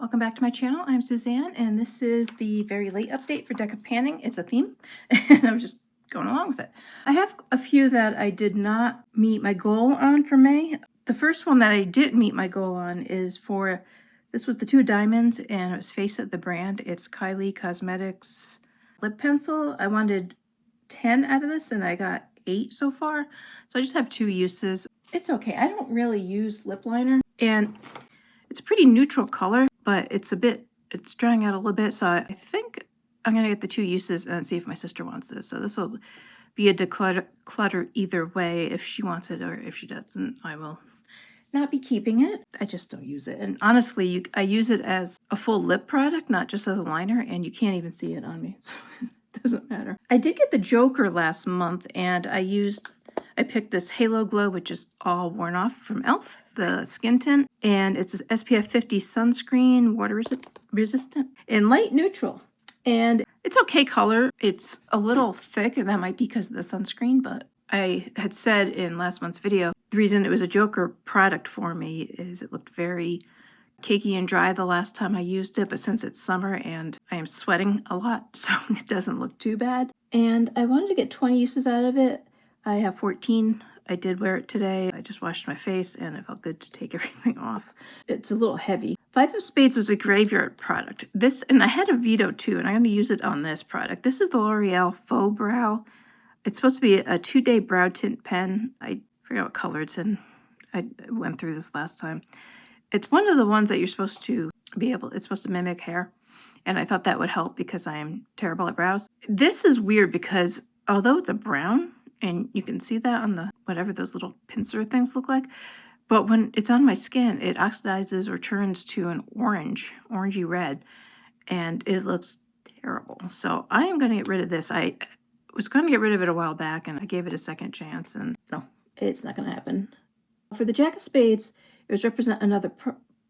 Welcome back to my channel. I'm Suzanne, and this is the very late update for Deca Panning. It's a theme, and I'm just going along with it. I have a few that I did not meet my goal on for May. The first one that I did meet my goal on is for, this was the 2 diamonds, and it was Face It, the brand. It's Kylie Cosmetics lip pencil. I wanted 10 out of this, and I got 8 so far. So I just have 2 uses. It's okay. I don't really use lip liner, and it's a pretty neutral color, but it's drying out a little bit, so I think I'm going to get the 2 uses and see if my sister wants this. So this will be a declutter either way. If she wants it or if she doesn't, I will not be keeping it. I just don't use it. And honestly, I use it as a full lip product, not just as a liner, and you can't even see it on me, so it doesn't matter. I did get the Joker last month, and I picked this Halo Glow, which is all worn off from e.l.f., the skin tint, and it's an SPF 50 sunscreen, water resistant, and light neutral. And it's okay color. It's a little thick, and that might be because of the sunscreen, but I had said in last month's video, the reason it was a Joker product for me is it looked very cakey and dry the last time I used it, but since it's summer and I am sweating a lot, so it doesn't look too bad. And I wanted to get 20 uses out of it. I have 14. I did wear it today. I just washed my face and it felt good to take everything off. It's a little heavy. 5 of Spades was a graveyard product. This, and I had a veto too, and I'm going to use it on this product. This is the L'Oreal Faux Brow. It's supposed to be a 2-day brow tint pen. I forgot what color it's in. I went through this last time. It's one of the ones that you're supposed to it's supposed to mimic hair. And I thought that would help because I am terrible at brows. This is weird because although it's a brown, and you can see that on the whatever those little pincer things look like, but when it's on my skin, it oxidizes or turns to an orangey red, and it looks terrible. So I am going to get rid of this. I was going to get rid of it a while back, and I gave it a second chance, and no, it's not going to happen. For the Jack of Spades, it was represent another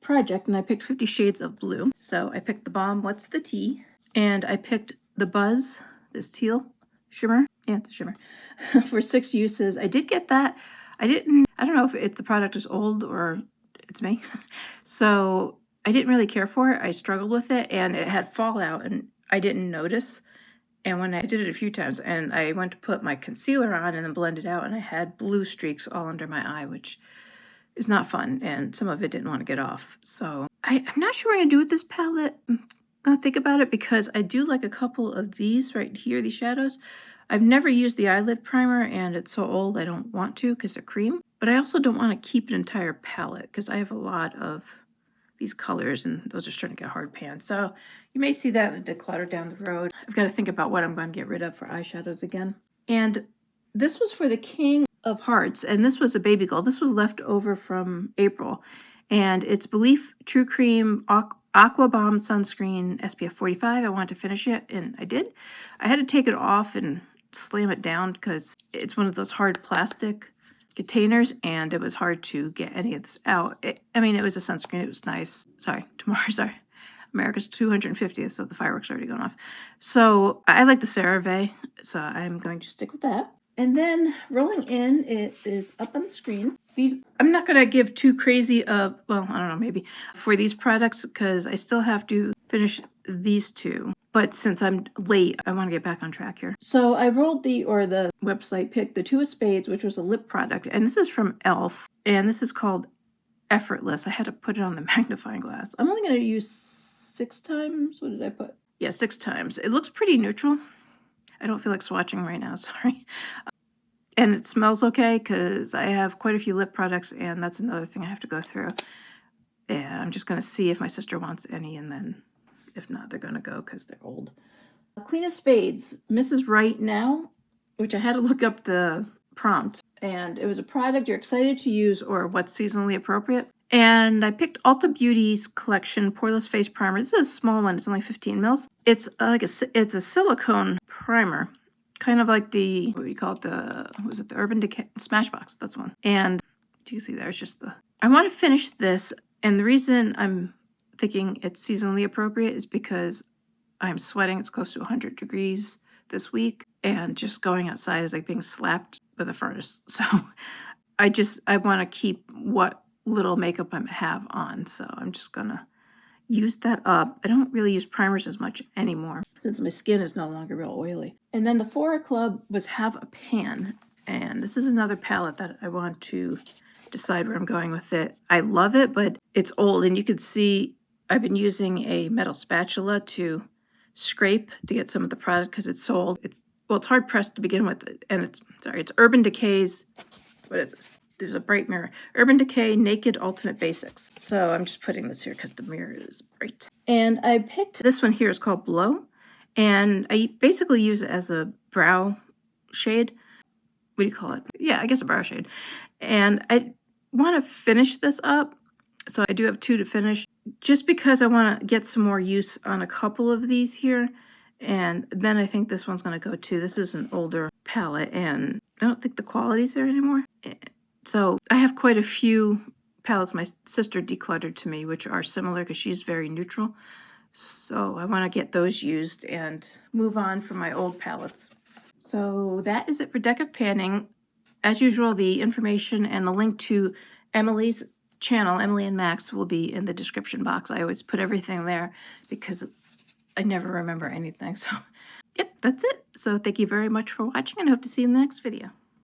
project, and I picked 50 Shades of Blue. So I picked the Balm What's the Tea, and I picked the Buzz, this teal shimmer. Yeah, it's a shimmer. For 6 uses. I did get that. I don't know if the product is old or it's me. So I didn't really care for it. I struggled with it, and it had fallout, and I didn't notice. And when I did it a few times, and I went to put my concealer on and then blend it out, and I had blue streaks all under my eye, which is not fun, and some of it didn't want to get off. So I'm not sure what I'm going to do with this palette. I'm going to think about it because I do like a couple of these right here, these shadows. I've never used the eyelid primer, and it's so old I don't want to because they're cream. But I also don't want to keep an entire palette because I have a lot of these colors, and those are starting to get hard pan. So you may see that in the declutter down the road. I've got to think about what I'm going to get rid of for eyeshadows again. And this was for the King of Hearts, and this was a baby gold. This was left over from April, and it's Belief True Cream Aqua Bomb Sunscreen SPF 45. I wanted to finish it, and I did. I had to take it off and slam it down because it's one of those hard plastic containers, and it was hard to get any of this out. It was a sunscreen. It was nice. Sorry, America's 250th, so the fireworks are already going off. So I like the CeraVe, so I'm going to stick with that. And then rolling in, it is up on the screen. I'm not going to give too crazy of, well, I don't know, maybe for these products because I still have to finish these 2. But since I'm late, I want to get back on track here. So I rolled the website picked the 2 of Spades, which was a lip product. And this is from e.l.f. And this is called Effortless. I had to put it on the magnifying glass. I'm only going to use 6 times. What did I put? Yeah, 6 times. It looks pretty neutral. I don't feel like swatching right now, sorry. And it smells okay because I have quite a few lip products, and that's another thing I have to go through. And I'm just going to see if my sister wants any, and then if not, they're going to go because they're old. Queen of Spades, Mrs. Right Now, which I had to look up the prompt. And it was a product you're excited to use or what's seasonally appropriate. And I picked Ulta Beauty's collection Poreless Face Primer. This is a small one. It's only 15 mils. It's it's a silicone primer, kind of like the, what do you call it? The Urban Decay Smashbox. That's one. And do you see there? It's just I want to finish this. And the reason I'm thinking it's seasonally appropriate is because I'm sweating. It's close to 100 degrees this week. And just going outside is like being slapped with a furnace. So I want to keep what little makeup I have on. So I'm just going to used that up. I don't really use primers as much anymore since my skin is no longer real oily. And then the Fora Club was Have a Pan. And this is another palette that I want to decide where I'm going with it. I love it, but it's old, and you can see I've been using a metal spatula to scrape to get some of the product because it's so old. It's hard pressed to begin with, and it's Urban Decay's, what is this? There's a bright mirror. Urban Decay Naked Ultimate Basics. So I'm just putting this here because the mirror is bright. And I picked this one here. It's called Blow, and I basically use it as a brow shade. What do you call it? Yeah, I guess a brow shade. And I want to finish this up, so I do have 2 to finish, just because I want to get some more use on a couple of these here, and then I think this one's going to go too. This is an older palette, and I don't think the quality's there anymore. So I have quite a few palettes my sister decluttered to me, which are similar because she's very neutral. So I want to get those used and move on from my old palettes. So that is it for Decca Panning. As usual, the information and the link to Emily's channel, Emily and Max, will be in the description box. I always put everything there because I never remember anything. So, yep, that's it. So thank you very much for watching, and I hope to see you in the next video.